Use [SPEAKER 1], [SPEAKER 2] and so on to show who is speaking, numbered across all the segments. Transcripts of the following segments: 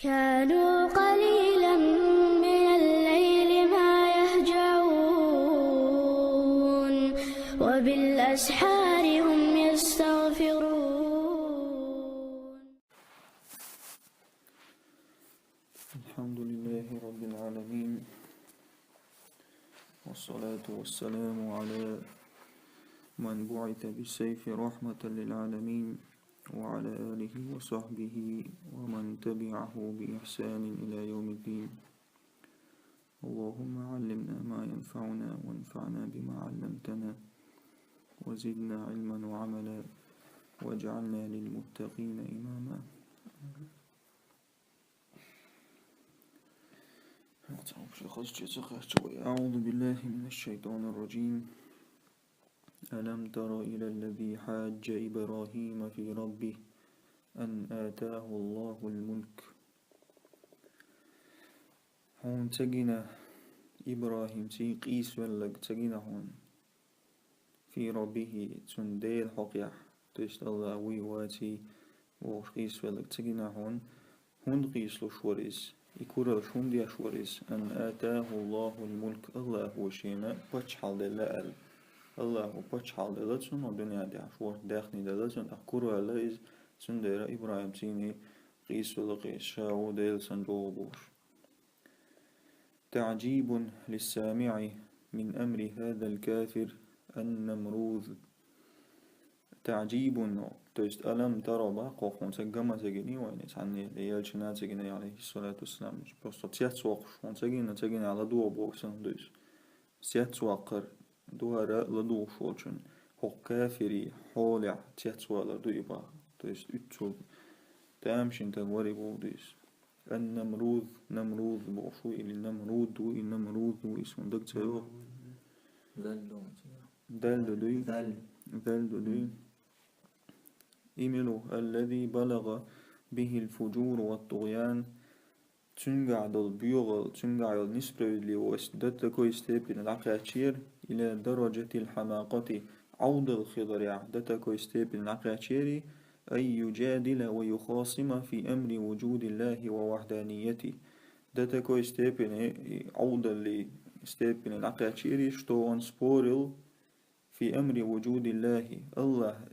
[SPEAKER 1] كانوا قليلا من الليل ما يهجعون وبالأسحار هم يستغفرون.
[SPEAKER 2] الحمد لله رب العالمين، والصلاة والسلام على من بعث بالسيف رحمة للعالمين، وعلى آله وصحبه ومن تبعه بإحسان إلى يوم الدين. اللهم علمنا ما ينفعنا وانفعنا بما علمتنا، وزدنا علما وعملا، واجعلنا للمتقين إماما. أعوذ بالله من الشيطان الرجيم. ألم تر إلى الذي حاج إبراهيم في ربه أن آتاه الله الملك. هون تجينا إبراهيم قيس ولك تجينا هون في ربه تنديل حقيح تشت الله ويواتي وقيس ولك تجينا هون قيس لشوريس يكورا شون دي شوريس أن آتاه الله الملك. الله وشينا بتشحال دلال الله بتشحال دلتون الدنيا دي عشور داخني دلتون أكورا لإز تندير إبراهيم تيني قيس ولقيس شاو ديل سنجوبوش. تعجيب للسامع من أمر هذا الكافر النمروذ. تعجيب تست ألم ترى باقوخون سجما سجني وين تعني ليالشنا سجني عليه الصلاة والسلام. بس تسيات سواق شون سجنا على دو بوكسن دوس سيات سواقر دوهرا لدو شوشن هو كافري حولع تسيات سواق لدو يبا تست اتشوب تامشين تغوري بوديس. النمروذ نمروذ بوشو إلى النمرود النمروذ اسم دكتور دل دوي إيميلو الذي بلغ به الفجور والطغيان تنقعد البيوغل تنقعد نسبة لوسدت كويستيبين العقاتشير إلى درجة الحماقة عود الخضر دتا كويستيبين العقاتشيري أن يجادل ويخاصم في أمر وجود الله ووحدانيته. دتا كويستيبين عود اللي ستيبين العقاتشيري شتوان سبورل في أمر وجود الله. الله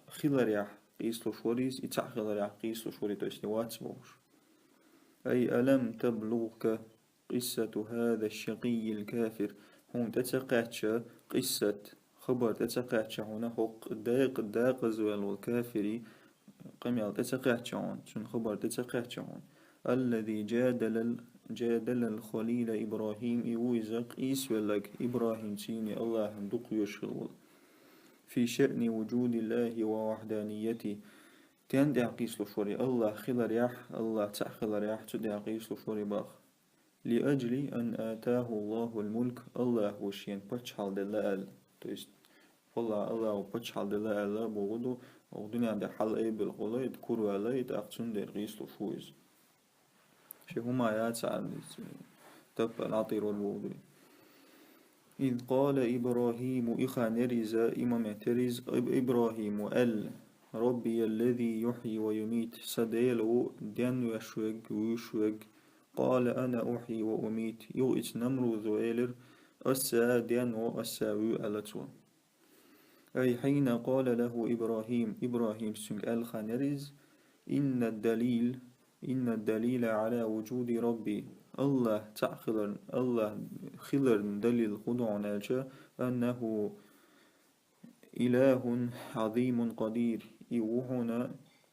[SPEAKER 2] خلر يح قيسلو شوريس إتع خلر يح قيسلو شوري تشتوات بوش. أي ألم تبلغك قصة هذا الشقي الكافر. هون تتقاتش قصة خبر تتقاتش هنا حق داق زوال والكافري قميال تتقاتش هون شن خبر تتقاتش هون الذي جادل الخليل إبراهيم إيوزق إيسولك إبراهيم تيني الله دق يشغل في شأن وجود الله ووحدانيته. تين دي عقيسلو شوري الله خلر يح الله تأخلر يح تدي عقيسلو شوري باخ لأجل أن آتاه الله الملك. الله وشين بتشحال دلال تويست والله الله بتشحال دلال بوغدو أو دنيا دي حل أي بالغلايد كورو عليد أقتن دي عقيسلو شويز شي هما آيات عن تب العطير والبوغدو. إذ قال إبراهيم إخا نرز إمام ترز إبراهيم وأل ربي الذي يحيي ويميت سديلو دين ويشوج قال أنا أحيي وأميت يغيت نمروذ وإلر أسا دين وأساوي ألتو. أي حين قال له إبراهيم سنك الخنرز إن الدليل على وجود ربي. الله تعخلر الله خلر دليل خضعنا أنه إله عظيم قدير. يوحنا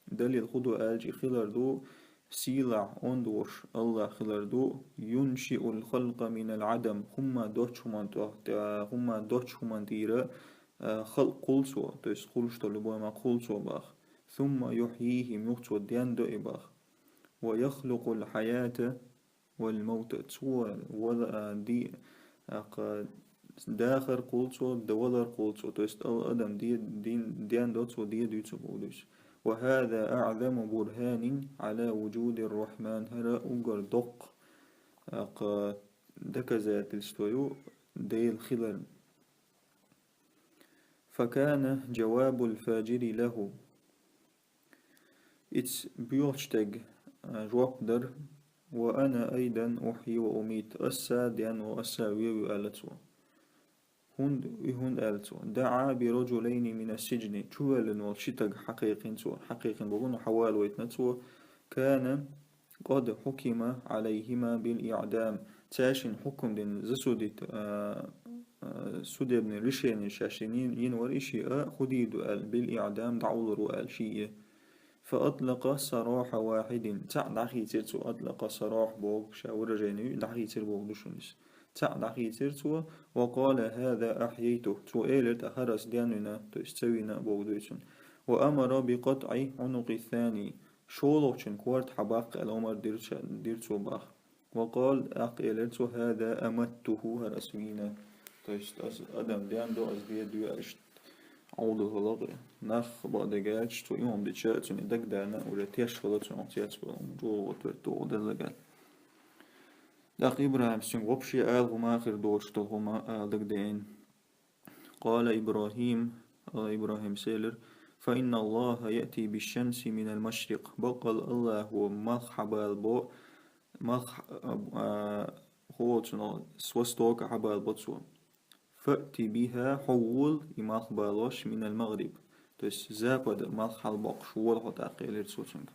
[SPEAKER 2] دليل خضوع ألجي خلر دو سيلع أندوش الله خلر دو ينشئ الخلق من العدم. هما دوتش هما ديرا خلق قلسو تس قلشتو لبوما قلسو باخ ثم يحييهم يختو ديان دو إباخ ويخلق الحياة والموت تسوى دي داخر قلتو دولار قلتو توست الأدم ديان دوتو ديتو بودش. وهذا أعظم برهان على وجود الرحمن. هرا أقر دق دكزات الستويو ديل خلال. فكان جواب الفاجر له إتس بيوشتج جواب در وأنا أيضا أحيي وأميت أسا ديان وأسا ويو ألتو هند ألتو دعا برجلين من السجن تشوال والشتق حقيقين تو حقيقين بقول حوال ويتنتو كان قد حكم عليهما بالإعدام تاشين حكم دين زسودت سودبن رشين شاشنين ينور إشياء خديد قال بالإعدام دعول رؤال شيء فأطلق سراح واحد تاع داخي ترتو أطلق سراح بوغ شاور جاني داخي تر بوغ دوشونيس تاع داخي ترتو وقال هذا أحييته تو إيلت أخرس دياننا تستوينا بوغ دوشون وأمر بقطع عنق الثاني شولوشن كوارت حباق الأمر ديرتو باخ وقال أقيلت هذا أمته هرسوينا تست أدم ديان دو أزديد أشت عوض الغلاقي نخ بعد جالش تو يوم دي شاتون دك دانا ولا تيش خلاص عطيات جو وترتو دلقال داق إبراهيم سين وبشي آل هما آخر دوش تو هما آل دك دين قال إبراهيم سيلر فإن الله يأتي بالشمس من المشرق بقل الله هو مرحبا البو مرح هو سوستوك حبا البطسو فأتي بها حول إماخ بالوش من المغرب تس زابد مرحل بقش والغ تأقيل رسوتنك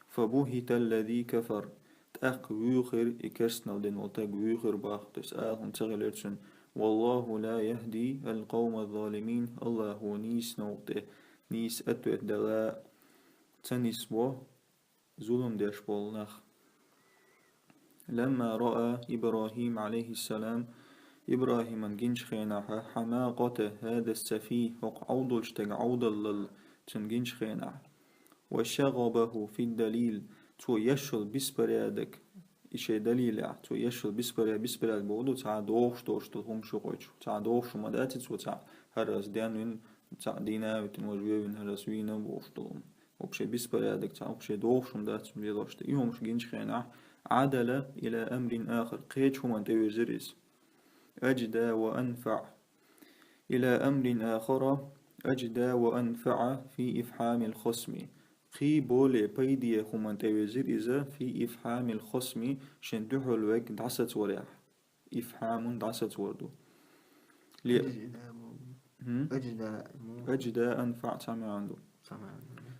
[SPEAKER 2] فبوهت الذي كفر تأق ويخر إكرسنا دين وتاق ويخر باخ تس آلهم تغيل رسن والله لا يهدي القوم الظالمين الله هو نيس نوته نيس أتو إدلاء تنس بو ظلم ديش بولناخ لما رأى إبراهيم عليه السلام إبراهيم جنش خيناها حماقة هذا السفيه وقعودلش تقعودل تنجنش خيناها وشغبه في الدليل تو يشل بسبريادك إشي دليل تو يشل بسبرياد بودو تا دوش تلهم شقوش تا دوش مداتي تو تا هرس ديانوين تا دينا وتنوجوين هرس وينا بوشتلهم وبشي بسبريادك تا وبشي دوش مداتي بيضاشت يومش جنش خيناها عدل إلى أمر آخر قيتش هم أنت يزريز أجدى وأنفع إلى أمر آخر أجدى وأنفع في إفحام الخصم خي بولي بيدي هم تيوزر إذا في إفحام الخصم شندوه الوك دعسة وريح إفحام دعسة وردو أجدى أنفع سمع عنده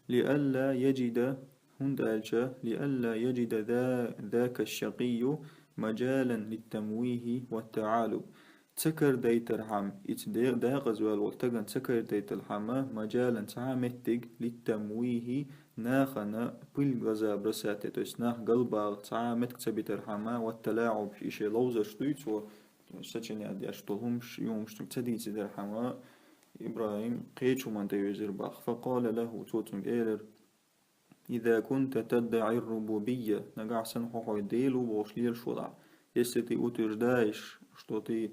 [SPEAKER 2] لئلا يجد هندالجا لئلا يجد ذاك الشقي مجالا للتمويه والتعالب تكر ديترحم إتدير داغز والتقن تكر ديترحم مجالا تعامتك للتمويه ناخنا بالغزا برساتي تسناخ قلبا تعامتك تبيترحم والتلاعب إشي لوزا شتويت وستشني أدي أشتوهمش يوم شتوك تديت درحم إبراهيم قيتشو من تيوزر باخ فقال له توتن إيرر إذا كنت تدعي الربوبية نقع سنحو ديلو بوشليل شوضع يستي أتردايش شتوتي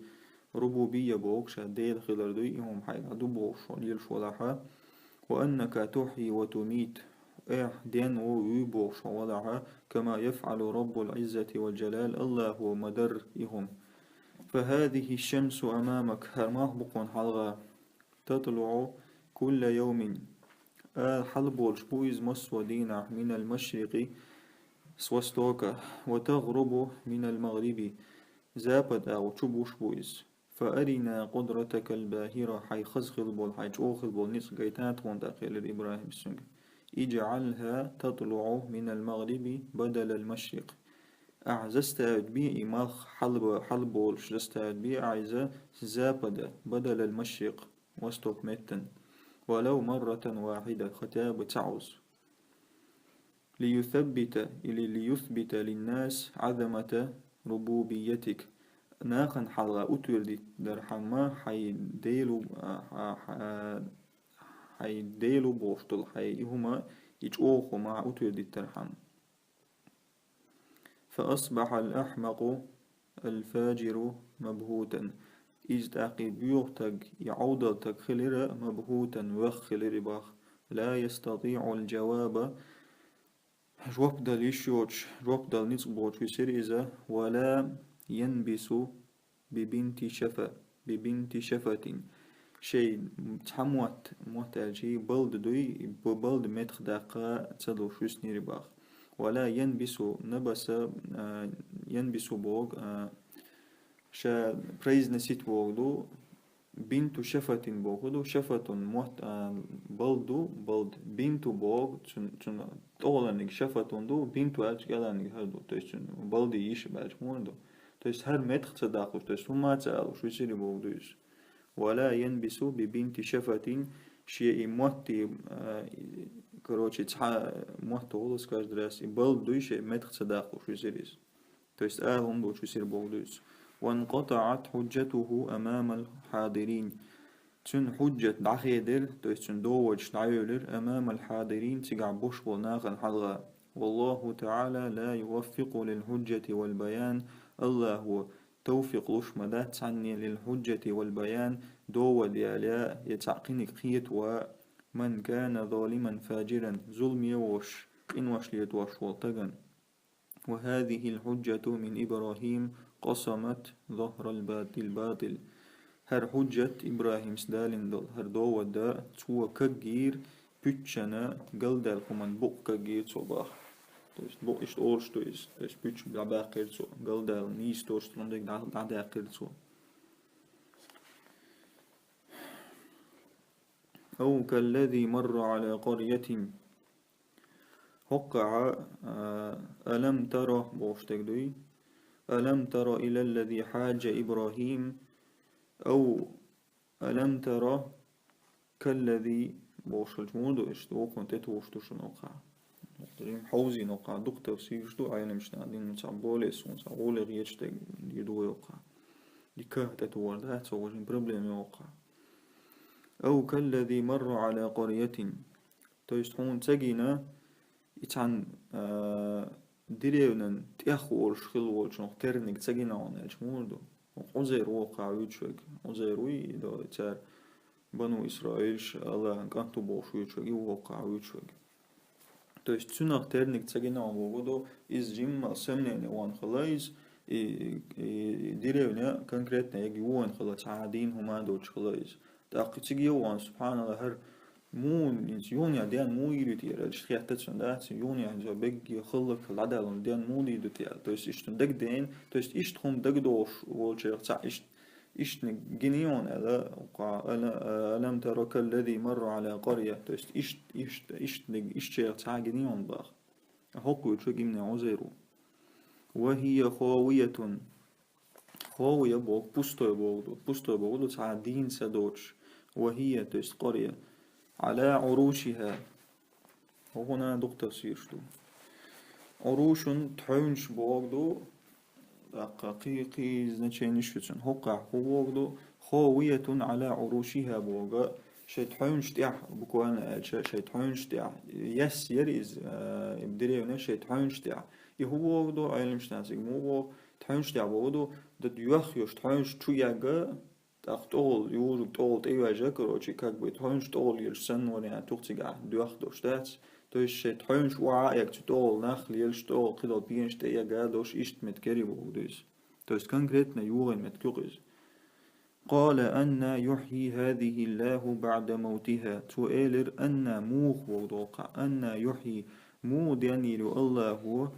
[SPEAKER 2] ربوبية بوكشا ديل خلردوي هم حيقا دو بوشليل شوضعها وأنك تحيي وتميت دين ويبوش وضعها كما يفعل رب العزة والجلال الله هو مدر إهم فهذه الشمس أمامك هرماه بقون حلغة تطلع كل يوم حلبولش بويز مسودين من المشرق سوستوكا وتغرب من المغرب زابد أو تشبوش بويز فأرنا قدرتك الباهرة حي خزخل بول حي جوخل بول نيس قيتات ونداخل الإبراهيم السنج اجعلها تطلع من المغرب بدل المشرق أعزست بي إماخ حلبولش زست بي أعزة زابد بدل المشرق وستوك متن ولو مرة واحدة ختاب تعوز ليثبت للناس عظمة ربوبيتك ناخن حلقة أتوردي درحما حيديلو بوشتل هما يجوخو مع أتوردي الترحم فأصبح الأحمق الفاجر مبهوتا إذ تعقيد بيوغتك يعودتك خلر مبهوتا وخلر باخ لا يستطيع الجواب جوابدل يشيوش جوابدل نصبوش يصير إذا ولا ينبس ببنت شفة شيء تحموت محتاجي بلد دوي ببلد متخ دقا تدو شوس نيري باخ ولا ينبس نبس ينبس بوغ شا بريز نسيت بوغدو بنت شفة بوغدو شفة موت بلد بنت بوغ تشن طولنك شفة دو بنت أج قالنك هردو تشن بلدي يش باج موندو تش هر متخ تصدقوش تش هما تسألوش ويصير بوغدوش ولا ينبس ببنت شفة شيء موتي короче موت غلس كاش دراسي بلدوش متخ تصدقوش ويصير تش هم دوش ويصير بوغدوش وانقطعت حجته أمام الحاضرين تن حجة دعخيدر تن دوج دعيولر أمام الحاضرين تقع بوش وناغ الحلغة والله تعالى لا يوفق للحجة والبيان الله هو توفيق لش مدات تعني للحجة والبيان دو ديالا يتعقينك خيط ومن كان ظالما فاجرا ظلم يوش إن وش ليتوش والتغن وهذه الحجة من إبراهيم قسمت ظهر الباطل هر حجة إبراهيم سدالين دول هر دو ودا تسوى كجير بيتشنا قلدال كمان بوك كجير صباح تويست بوك إشت أورش تويست بيتش بلعباقير سو قلدال نيس توست لندك دعداقير سو أو كالذي مر على قرية وقع ألم ترى بوشتك ألم تر إلى الذي حاج إبراهيم أو ألم ترى كالذي بوش الجمود اشتو كنت توشتو شنوقع نقدرين حوزي نوقع دوق تفسيرشتو عينا مش نادين نتعبوليس ونتعبولي غيشتك يدو يوقع لكه تتوار ده تسوجين بروبليم يوقع أو كالذي مر على قرية تيستحون تجينا يتعن ديريونن تأخور شخلول شنو ترنك تجينا عن الجمود عزير وقع ويتشوك عزير ويدو تار بنو إسرائيل الله كانتو بوش ويتشوك يوقع ويتشوك То есть цунах терник цагина вогоду из жимма сомнения ван خلاص и деревня конкретно яги ван خلاص عادين هما دوش خلاص تاقي تيجي وان سبحان الله هر مون يونيا ديان مو يريتي رجع خياتتشن دات يونيا جو بيجي خلق العدالة ديان مو يريتي تو есть اشتن دك دين تو есть اشتهم دك دوش والشيخ تاع اشتن جنيون ألم ترك الذي مر على قرية تو есть اشتشيخ تاع جنيون باخ حقو يتشوك من عزيرو وهي خاوية بوك بوستو بوغدو تاع دين سدوش وهي تو есть قرية على عروشها وهنا دكتور سيرشتو عروش تحونش بوغدو دقيقي значение شتن هقع بوغدو خاوية على عروشها بوغا شيتحونش تيح بكوانا شيتحونش تيح يس يريز بدريونا شيتحونش تيح يهوغدو علمش ناسك مو تحونش تيح بوغدو دد يخيوش تحونش تشوياغا تقول يورو تقول تيواجا كروتشي كاك بيت هونش تقول يرسن ورينا توختيغا دوخدوش داتس توش تحونش وعاك تقول نخل يلش تقول قدر بينش تياغا دوش إشت متكري بوديس توش كونكريتنا يوغن متكوغز قال أن يحيي هذه الله بعد موتها سؤالر أن موخ وضوقع أن يحيي مو ديانيل الله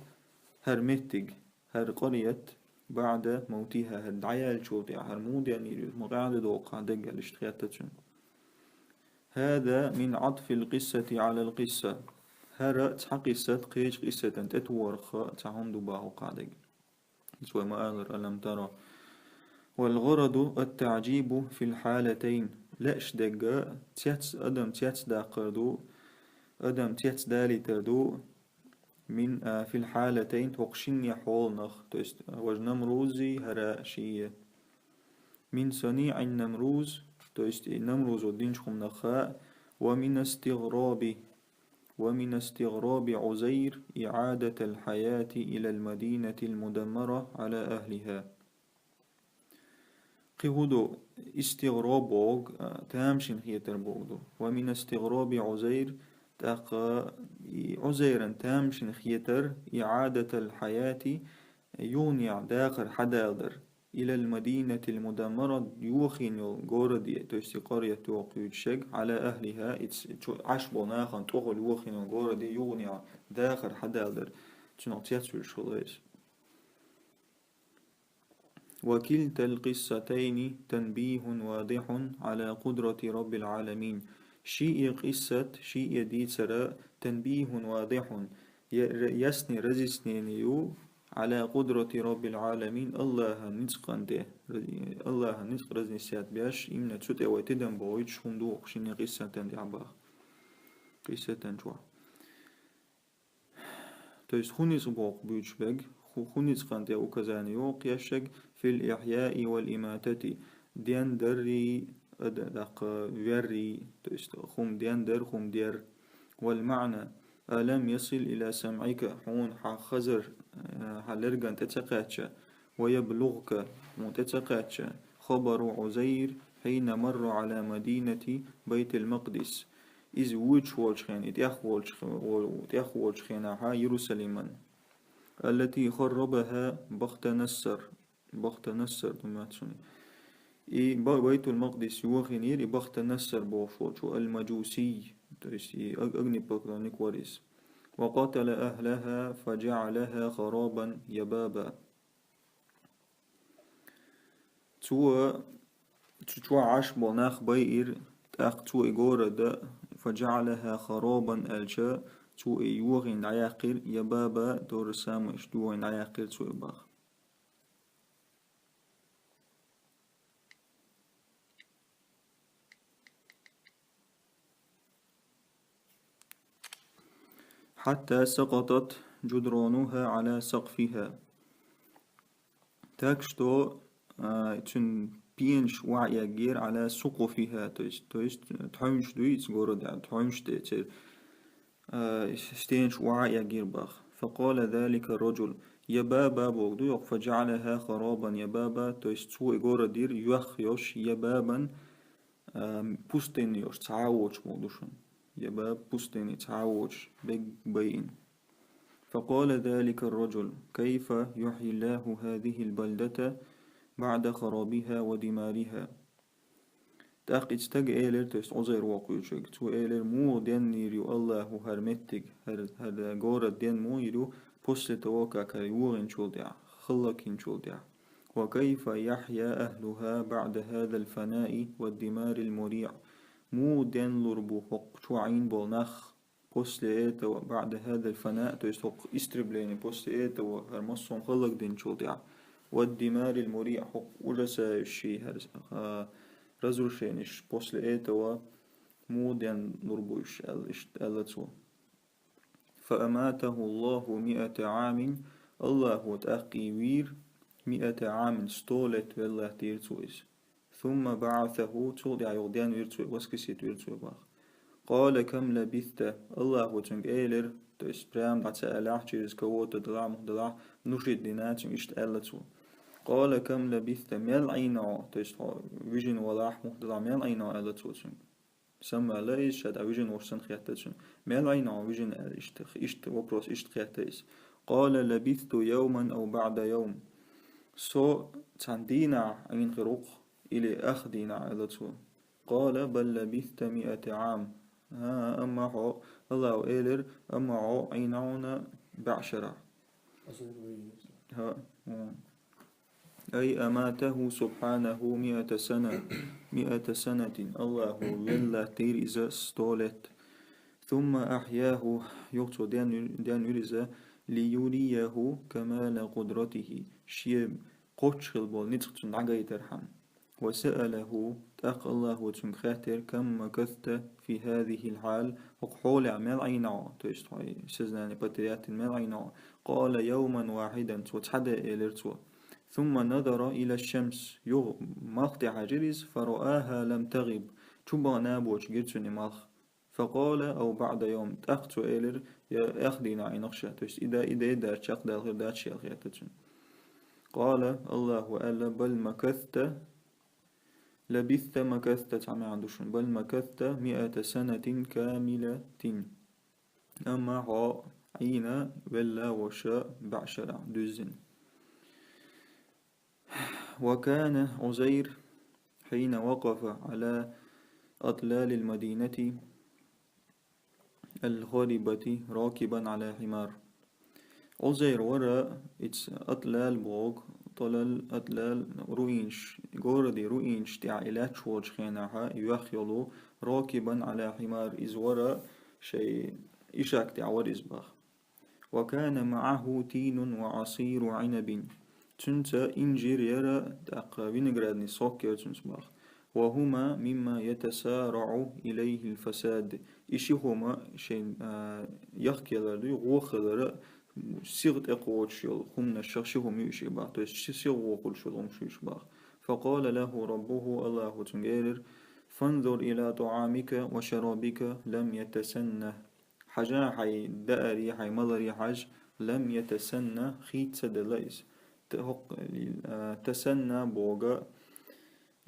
[SPEAKER 2] هرمتج هر قرية بعد موتها الدعيال شوتي هرمود يعني مقعد دوقع دقل اشتخياتتشن هذا من عطف القصة على القصة هرا قصة قيش قصة تتورخ تعهم دباه قادق سوى ما أغر ألم ترى والغرض التعجيب في الحالتين لاش دقا تياتس أدم تياتس داقردو أدم تياتس دالي تردو من في الحالتين توقشين يحول نخ توست وج نمروزي هرا شيء من صنيع النمروز توست نمروز ودينشكم نخاء ومن استغراب عزير إعادة الحياة إلى المدينة المدمرة على أهلها قهدو استغراب بوغ تامشن خيتر بوغدو ومن استغراب عزير تاقا عزيرا تامشن خيتر إعادة الحياة يونيع داخر حدادر إلى المدينة المدمرة يوخين غوردي توستي قرية توقيت شق على أهلها عشبو ناخن توغل يوخين غوردي يونيع داخر حدادر تنعطيات الشغلات. وكلتا القصتين تنبيه واضح على قدرة رب العالمين. شيء قصة شيء دي ترى تنبيه واضح يسني رزسنينيو على قدرة رب العالمين. الله نتقن ده الله نتق رزني سيات بيش إمنا تسوت أو تدن بويد شندوق شيني قصة دي عبا قصة جوا. تويس خونيس بوق بيوش بيج خونيس قانتي أو كزانيو قياشك في الإحياء والإماتة ديان دري دق فيري تويس خوم ديان در خوم دير. والمعنى ألم يصل إلى سمعك حون خزر حلرقان تتقاتش ويبلغك متتقاتش خبر عزير حين مر على مدينة بيت المقدس إذ وجه والشخين تيخ والشخين ها يروسليما التي خربها بخت نصر دماتسوني بيت المقدس يوخينير بخت نصر بوفوتشو المجوسي أغني بقرانيك وريس وقتل أهلها فجعلها خرابا يبابا. تو عاش بناخ بيئر تأخ تو إيغورة دا فجعلها خرابا ألشا تو يوغين عياقير يبابا دور سامش دوغين عياقير تو إباخ. حتى سقطت جدرانها على سقفها تاكشتو تن بينش وعي غير على سقفها تويست تحومش دويت غورد تحومش تيتر ستينش وعي غير باخ. فقال ذلك الرجل يا بابا بوغدو فجعلها خرابا يا بابا تويست سو غورد دير يوخ يا بابا بوستين يوش تعاوش مودوشن يباب بوستين تعاوش بين. فقال ذلك الرجل كيف يحيي الله هذه البلدة بعد خرابها ودمارها. تاق اتستاق ايلر تست عزير واقوشك تو ايلر مو دين يريو الله هرمتك هر غورة دين مو يريو بوسل تواكا كيوغن شولدع خلقين شولدع. وكيف يحيى أهلها بعد هذا الفناء والدمار المريع مو دين لربو حق شوعين بولنخ بوسل ايتا بعد هذا الفناء تستوق استربليني بوسل ايتا وهرمصهم خلق دين شولدع والدمار المريع حق ورسا الشي رزر شينش بوسل ايتا مو دين لربوش ألتو. فأماته الله 100 عام الله تأقي وير 100 عام ستولت والله تيرتويس. ثم بعثه تودع يغديان ويرتوي وسكسيت ويرتوي باخ. قال كم لبثت الله تنك ايلر تيس برام دعت سألاح جيرز كووت دلع نشد دينات اشت ألتو. قال كم لبثت ميل عينا تيس ويجن ولاح مهدلع ميل عينا ألتو تنك سمع لا إيش هذا ويجن ورسن خياتتشن ميل عينا ويجن إشت وبروس إشت خياتيس. قال لبثت يوما أو بعد يوم سو تندينا عين غروق إلى أخدينا ألتو. قال بل لبثت 100 عام ها أما هو الله إيلر أما هو عينونا بعشرة ها أي أماته سبحانه 100 سنة 100 سنة الله يلا تيريزا ستولت. ثم أحياه يقتو دان يريزا ليريه كمال قدرته شيء قوتشل بول نتقتن عقاي ترحم. وسأله تأق الله وتنخاتر كم مكثت في هذه الحال وقحول عمال عينا تشتوي سزناني بطريات المال عينا. قال يوما واحدا وتحدى إلرتو. ثم نظر إلى الشمس مقطع جريز فرآها لم تغب تبا نابوش جرتني مالخ. فقال أو بعد يوم تأخت إلر يا أخدينا عين نقشة إذا تشاق دا غير دا تشيال غيرتتن. قال الله ألا بل مكثت لبثت مكثت تعمي عندوشن بل مكثت 100 سنة كاملة أما ها عين ولا وشاء بعشرة دوزن. وكان عزير حين وقف على أطلال المدينة الغريبة راكبا على حمار أوزير ورا إتس أطلال بوغ طلال أطلال روينش غوردي روينش تاع إلات شوج خيناها يخيلو راكبا على حمار إز ورا شيء إشاك تاع ورزبخ وكان معه تين وعصير عنب تنت إنجير يرى تاق فينغرادني سوكر تنسبخ وهما مما يتسارع إليه الفساد إشي هما شيء يخكي لدي غوخ سيغت اقوات شيل خمنا الشخص هم يشي باخ تو سيغ وقل شيل هم شيش باخ فقال له ربه الله تنجير فانظر إلى طعامك وشرابك لم يتسنه حاجة حي دائري حي مضري حاج لم يتسنى خيت سدليس تهق تسنى بوغا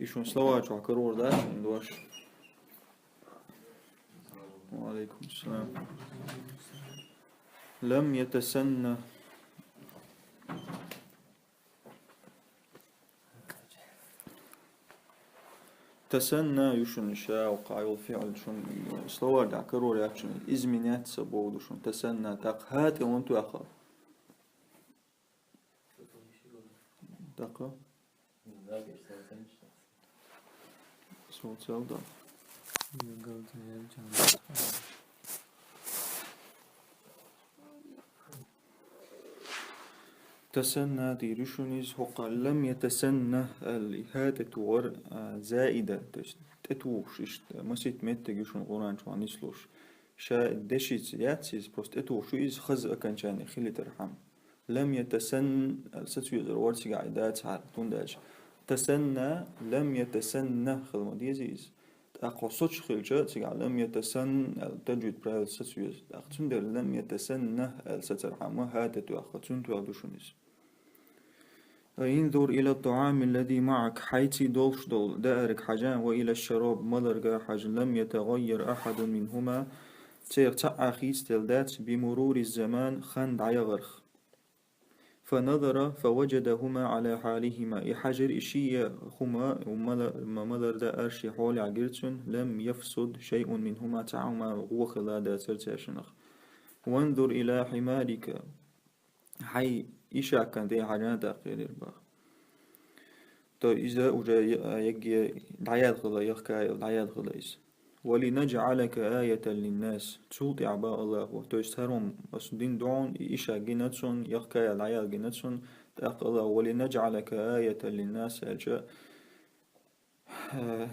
[SPEAKER 2] إيشون سلواج وكرور ده دوش وعليكم السلام لم يتسنى تسنى يشون شاء وقايل فعل شون سلواج ده كرور يكشن إزمنات سبود شون تسنى تاق هات وانتو أخر دقة صوت سوداء تسنى ديرشونيز هو لم يتسنى الإهادة ور زائدة تتوش مسيت مت يشون قرآن شو عنيسلوش شا دشيز ياتسيز بروست اتوش إز خز أكن شاني خلي ترحم لم يتسن ستويزر ورسي قاعدات على تونداج تسنى لم يتسنى خدمة ديزيز أقوى صوتش خلجة تقع لم يتسن تجد برايل ستويز أختندر لم يتسنى السترحمة هذا تأخذون تأخذونيز انظر إلى الطعام الذي معك حيث دولش دول دائرك حاجان وإلى الشراب ملرقا حاج لم يتغير أحد منهما تيرتع خيس تلدات بمرور الزمان خند عيغرخ فنظر فوجدهما على حالهما إحجر إشياء هما وما ملر دا أرشي حول عقرتن لم يفسد شيء منهما تعهما غوخ لا دا ترتاشنخ وانظر إلى حمارك حي إشاء كان دي حاجان تقرير باخ تو إذا وجا يجي دعيات غلا يخكا دعيات غلا إز ولنجعلك آية للناس تسوط عباء الله تو يستهرم أصدين دعون إشا جنتسون يخكا العيال جنتسون تأقل ولنجعلك آية للناس أجا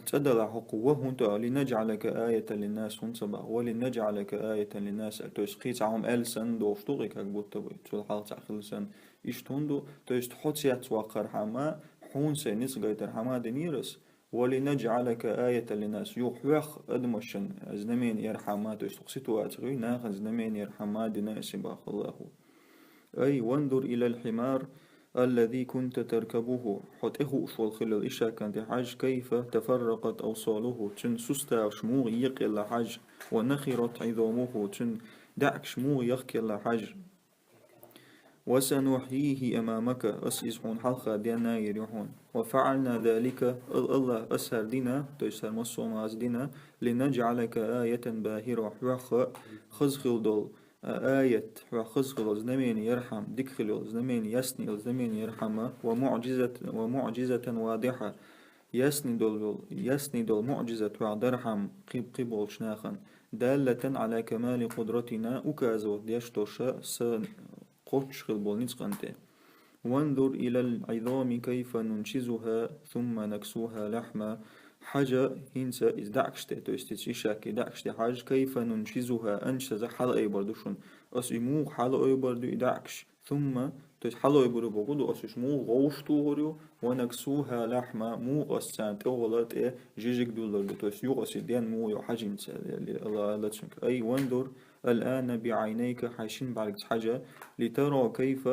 [SPEAKER 2] تدل حقوه هنتا لنجعلك آية للناس هنتبا ولنجعلك آية للناس تو يسقيت عهم ألسن دوفتوغيك أكبوت تبوي تو الحال تعخلسن إشتوندو تو يستحط سيات وقر حما حون سينيس غيتر حما دنيرس ولنجعلك آية للناس يوحوخ أدمشن أزنمين يرحمات ويستقصيتوا أتغي ناخ أزنمين يرحمات ناس باخ الله أي وانظر إلى الحمار الذي كنت تركبه حط إخوش والخلال إشا كانت حاج كيف تفرقت أوصاله تن سستا شموغ يقل حاج ونخرت عظامه تن دعك شموغ يقل حاج وسنحييه أمامك أسئزحون حلقة دينا يريحون وفعلنا ذلك الله أسهر دينا تيسر مصوم دينا لنجعلك آية باهرة خزخل دول آية خزخل زنمين يرحم دكخل زنمين يسني زنمين يرحم ومعجزة واضحة يسني دول معجزة وعدرحم قبول شناخا دالة على كمال قدرتنا أكازو ديشتوشا قوتش خلبول نتقنته وانظر إلى العظام كيف ننشزها ثم نكسوها لحما حاجة هنسا إز دعكشته تو استيشاكي دعكشته حاجة كيف ننشزها أنشز حال أي بردوشون أسمو حال أي بردو دعكش ثم تو حال أي بردو بقودو أسمو غوشتو غريو ونكسوها لحما مو أسان تغلط جيجك دولار تو يو أسيدين مو يو حاجة نسا الله أي وانظر الآن بعينيك حاشين بعد حاجة لترى كيف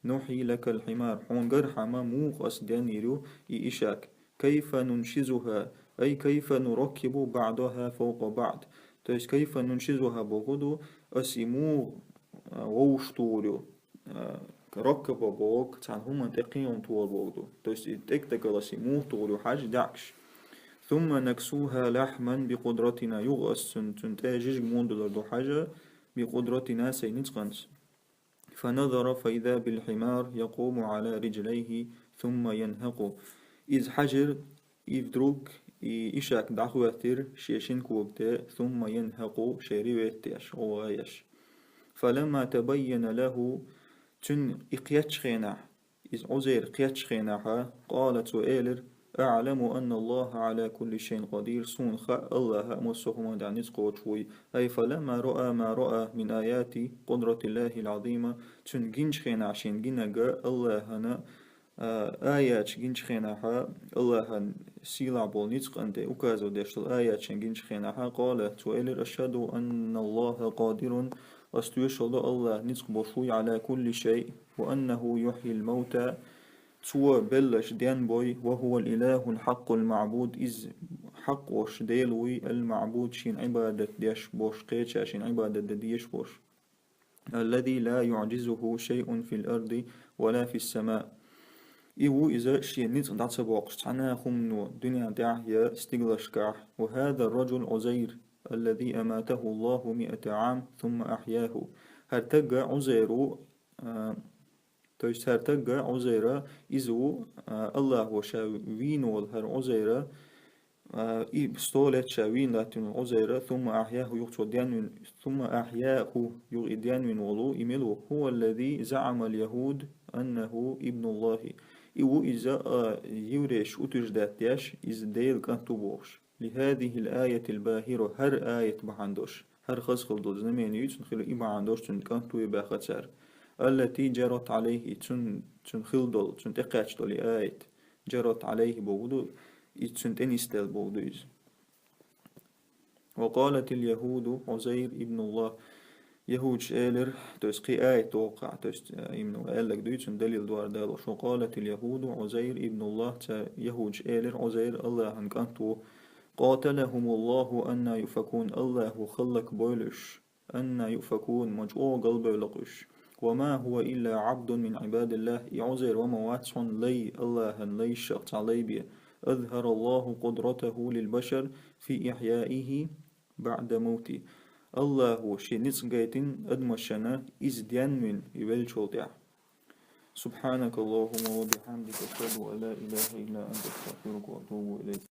[SPEAKER 2] نحيي لك الحمار حونجر حما موق أسدان يرو إيشاك كيف ننشزها أي كيف نركب بعضها فوق بعض تيس كيف ننشزها بغدو أسيمو غوشتوريو ركب بوق تعال هما تقيون طول بغدو تيس تكتك أسيمو طولو حاج دعكش ثم نكسوها لحما بقدرتنا يغس تنتاجج موندلر دو حاجة بقدرتنا سينتقنس فنظر فإذا بالحمار يقوم على رجليه ثم ينهق إذ حجر إفدروك إشاك دعواتر شيشين كوبتا ثم ينهق شريوتيش أوغايش فلما تبين له تن إقيتش خينا إذ عزير قيتش خينا قالت سؤالر أعلم أن الله على كل شيء قدير صون الله مسهم دعني سقوشوي أي فلما رأى ما رأى من آيات قدرة الله العظيمة تن جنش خينا عشان جنجا الله هنا آيات جنش خينا الله سيلا بول نسق أنت أكازو دشل آيات جنش خينا قال سؤالر أشهد أن الله قادر أستيشهد الله نسق بوشوي على كل شيء وأنه يحيي الموتى توا بلش ديان بوي وهو الإله الحق المعبود إذ حق وش ديلوي المعبود شين عبادة ديش بوش قيتش شين عبادة ديش بوش الذي لا يعجزه شيء في الأرض ولا في السماء إيو إذا شين نيت دعت بوقش عنا خمنو دنيا داعية استغلشكع وهذا الرجل عزير الذي أماته الله 100 عام ثم أحياه هرتقى عزيرو تويست هرتقى عزيرة إذو الله وشاوين والهر عزيرة بستولت شاوين لاتن عزيرة ثم أحياه يقتل ديان ثم أحياه يغيديان من ولو إملو هو الذي زعم اليهود أنه ابن الله إيو إذا يوريش أتجدات ياش إذ ديل كانتو بوش لهذه الآية الباهرة هر آية بحندوش هر خسخل دول زمين يتن خلو إبا عندوش تن كانتو يباختر التي جرت عليه تن خلدول تن تقاتش دول آية جرت عليه بودو تن تنستل بودو وقالت اليهود عزير ابن الله يهود شالر تسقي آية توقع إمنو قال لك دويتن دليل دوار دالو شو قالت اليهود عزير ابن الله يهود شالر عزير الله هنكانتو قاتلهم الله أن يفكون الله خلق بولش أن يفكون مجؤو قلب لقش وما هو إلا عبد من عباد الله يعزر ومواتسون لي الله لي الشخص علي بي أظهر الله قدرته للبشر في إحيائه بعد موته الله شي نسقيتن أدمشنا إزديان من يبلشوتع سبحانك اللهم وبحمدك أشهد أن لا إله إلا أنت أستغفرك وأتوب إليك